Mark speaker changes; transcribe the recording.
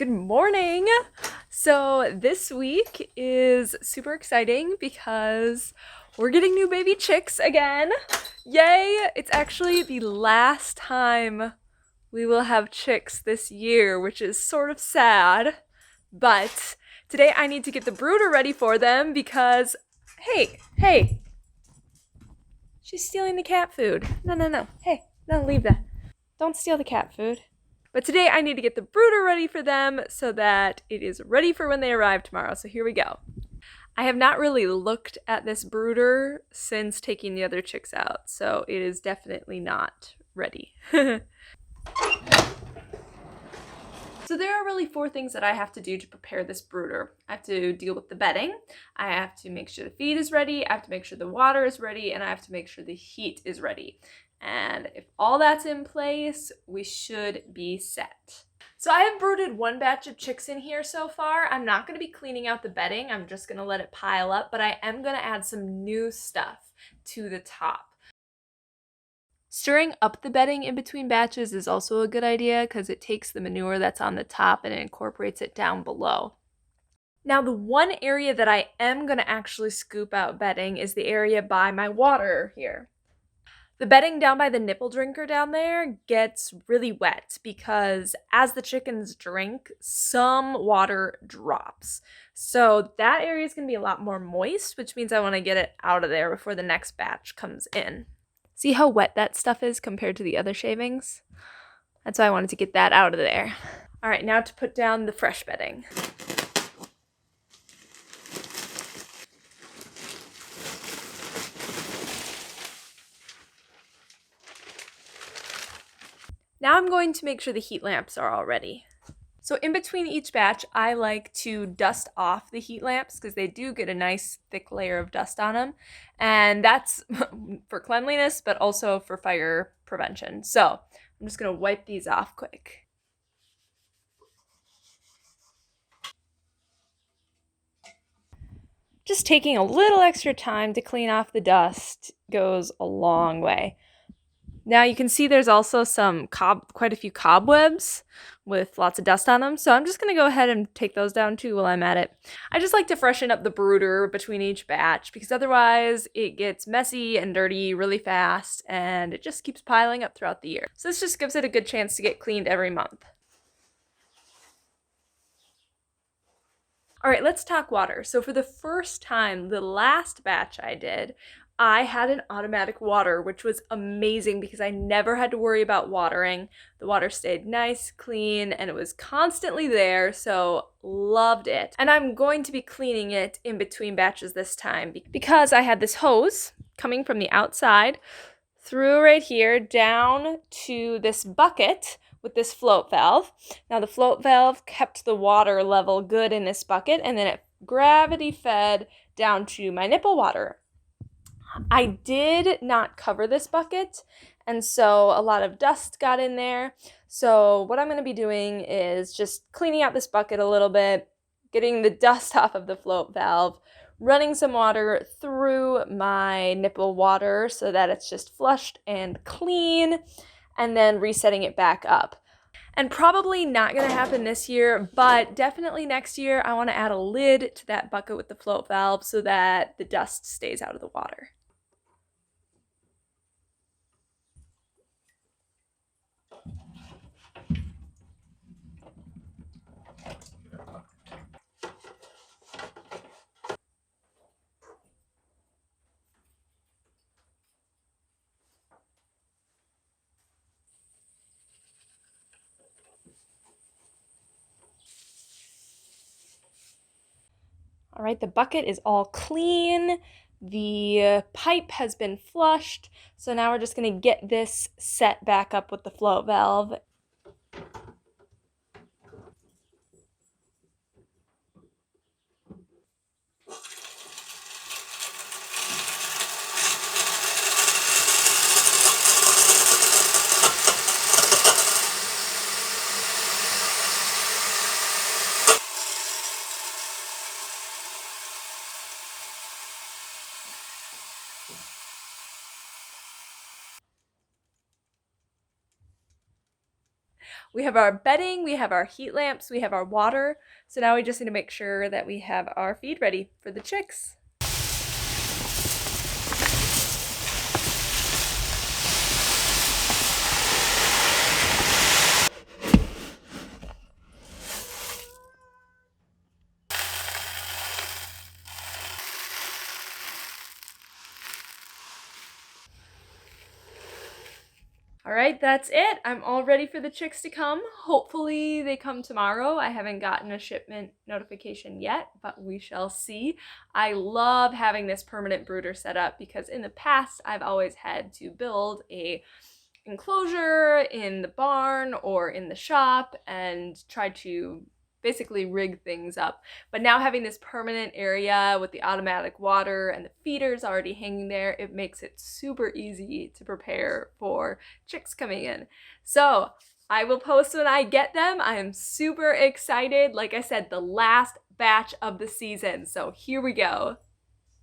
Speaker 1: Good morning. So this week is super exciting because we're getting new baby chicks again. Yay! It's actually the last time we will have chicks this year, which is sort of sad. But today I need to get the brooder ready for them because, hey, she's stealing the cat food. No. Hey, no, leave that. Don't steal the cat food. But today I need to get the brooder ready for them so that it is ready for when they arrive tomorrow. So here we go. I have not really looked at this brooder since taking the other chicks out, so it is definitely not ready. So there are really 4 things that I have to do to prepare this brooder. I have to deal with the bedding, I have to make sure the feed is ready, I have to make sure the water is ready, and I have to make sure the heat is ready. And if all that's in place, we should be set. So I have brooded 1 batch of chicks in here so far. I'm not going to be cleaning out the bedding. I'm just going to let it pile up, but I am going to add some new stuff to the top. Stirring up the bedding in between batches is also a good idea because it takes the manure that's on the top and it incorporates it down below. Now, the one area that I am going to actually scoop out bedding is the area by my water here. The bedding down by the nipple drinker down there gets really wet because as the chickens drink, some water drops. So that area is going to be a lot more moist, which means I want to get it out of there before the next batch comes in. See how wet that stuff is compared to the other shavings? That's why I wanted to get that out of there. All right, now to put down the fresh bedding. Now I'm going to make sure the heat lamps are all ready. So in between each batch, I like to dust off the heat lamps because they do get a nice thick layer of dust on them. And that's for cleanliness, but also for fire prevention. So I'm just going to wipe these off quick. Just taking a little extra time to clean off the dust goes a long way. Now you can see there's also quite a few cobwebs with lots of dust on them. So I'm just going to go ahead and take those down too while I'm at it. I just like to freshen up the brooder between each batch because otherwise it gets messy and dirty really fast and it just keeps piling up throughout the year. So this just gives it a good chance to get cleaned every month. All right, let's talk water. So for the first time, the last batch I did, I had an automatic water, which was amazing because I never had to worry about watering. The water stayed nice, clean, and it was constantly there, so loved it. And I'm going to be cleaning it in between batches this time because I had this hose coming from the outside through right here down to this bucket with this float valve. Now the float valve kept the water level good in this bucket and then it gravity fed down to my nipple water. I did not cover this bucket and so a lot of dust got in there. So what I'm going to be doing is just cleaning out this bucket a little bit, getting the dust off of the float valve, running some water through my nipple water so that it's just flushed and clean, and then resetting it back up. And probably not going to happen this year, but definitely next year I want to add a lid to that bucket with the float valve so that the dust stays out of the water. All right, the bucket is all clean. The pipe has been flushed. So now we're just going to get this set back up with the float valve. We have our bedding, we have our heat lamps, we have our water. So now we just need to make sure that we have our feed ready for the chicks. All right, that's it. I'm all ready for the chicks to come. Hopefully they come tomorrow. I haven't gotten a shipment notification yet, but we shall see. I love having this permanent brooder set up because in the past I've always had to build a enclosure in the barn or in the shop and try to basically rig things up. But now having this permanent area with the automatic water and the feeders already hanging there, it makes it super easy to prepare for chicks coming in. So I will post when I get them. I am super excited. Like I said, the last batch of the season. So here we go.